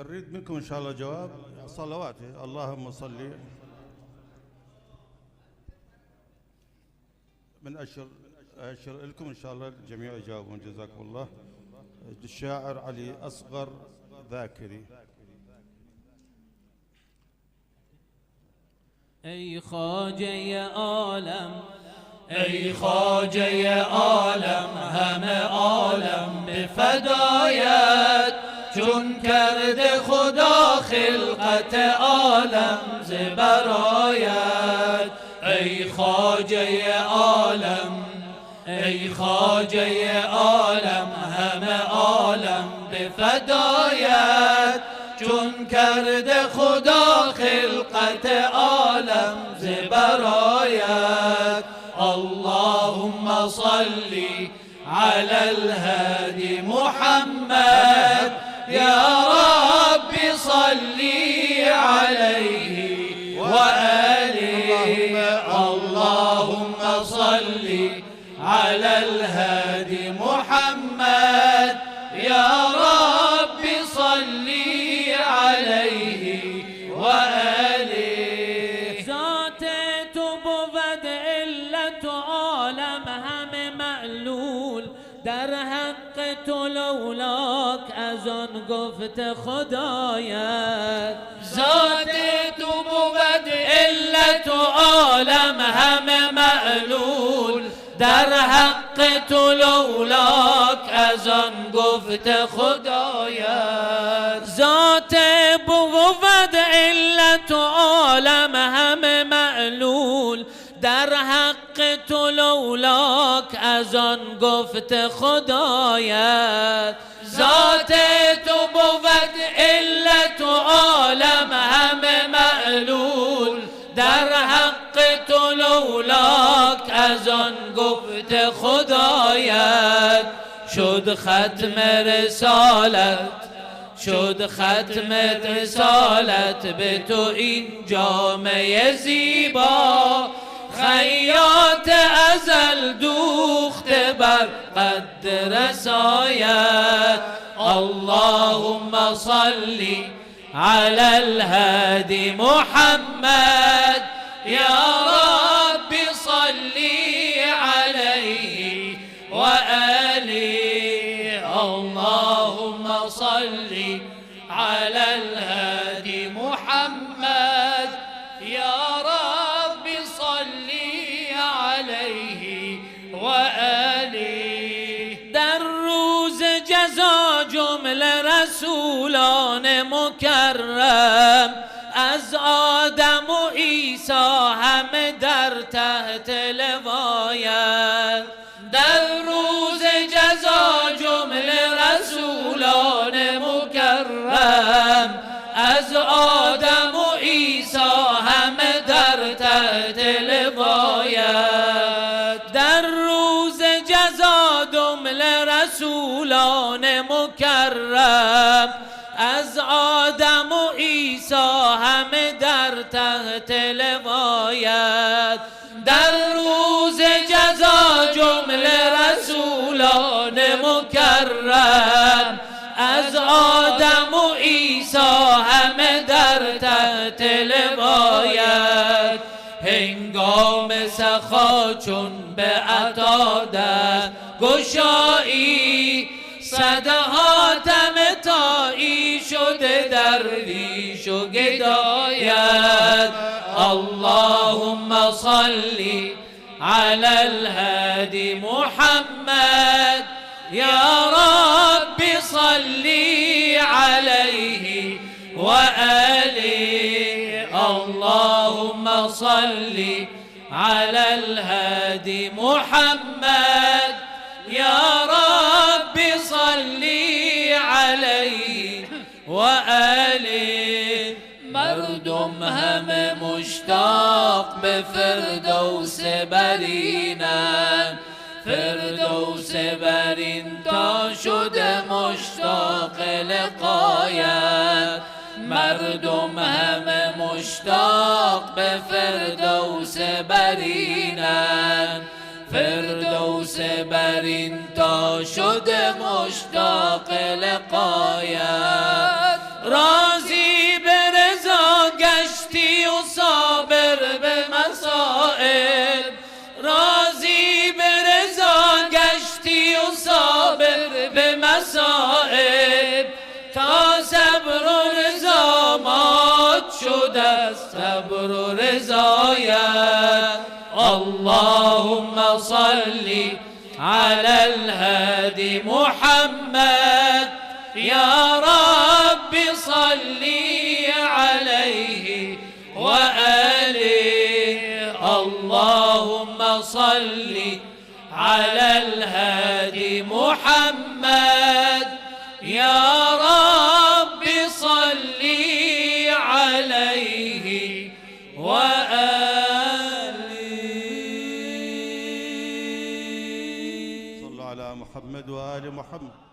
نريد منكم إن شاء الله جواب صلوات. اللهم صل. من أشر لكم إن شاء الله الجميع يجاوبون. جزاكم الله. الشاعر علي أصغر ذاكري. ای خواجه عالم، ای خواجه عالم، همه عالم به فدایت، چون کرده خدا خلقت عالم ز برایت. ای خواجه عالم، ای خواجه عالم، همه عالم به فدایت، چون کرده خدا خلقت عالم ز برایت. اللهم صل على الهادي محمد، يا رب صل عليه وآله. اللهم صل على الهادي محمد، يا رب صل عليه وآله. ذات تو بود علت عالم همه معلول، در حق تو لولاک از آن گفت خدایت. ذات تو بود علت عالم همه معلول، در حق تو لولاک از آن گفت خدایت. ذات بود علت عالم همه معلول، در حق تو لولاک از آن گفت خدایت. ذات تو بود علت عالم همه معلول، در حق تو لولاک از آن گفت خدایت. شد ختم رسالت، شد ختم رسالت به تو این جامعه زیبا، خیاط ازل دوخته بر قد رسایت. اللهم صل على الهادي محمد، يا رب صل عليه وآله. اللهم صل على الهادي محمد، يا رب صل عليه وآله. در روز جزا جمله رسولان مکرم، از آدم و عیسی همه در تحت لوایت. در روز جزا جمله رسولان مکرم، از آدم و عیسی همه در تحت لوایت. در روز جزا جمله رسولان مکرم، از آدم و عیسی همه در تحت لوایت. در روز جزا جمله رسولان مکرم، از آدم و عیسی همه در تحت لوایت. هنگام سخا چون به عطا در گشایی، صد حاتم طایی شده درویش و گدایت. اللهم صل على الهادي محمد، يا رب صل عليه وآله. اللهم صل على الهادي محمد، يا رب صل عليه وآله. مردم همه مشتاق به فردوس برینن، فردوس برین تا شده مشتاق لقایت. مردم همه مشتاق به فردوس برینن، فردوس برین تا شده مشتاق لقایت. واستبر رزاياك. اللهم صل على الهادي محمد يا رب صل عليه وآله. اللهم صل على الهادي محمد يا رب صل عليه وآله. صلوا على محمد وآل محمد.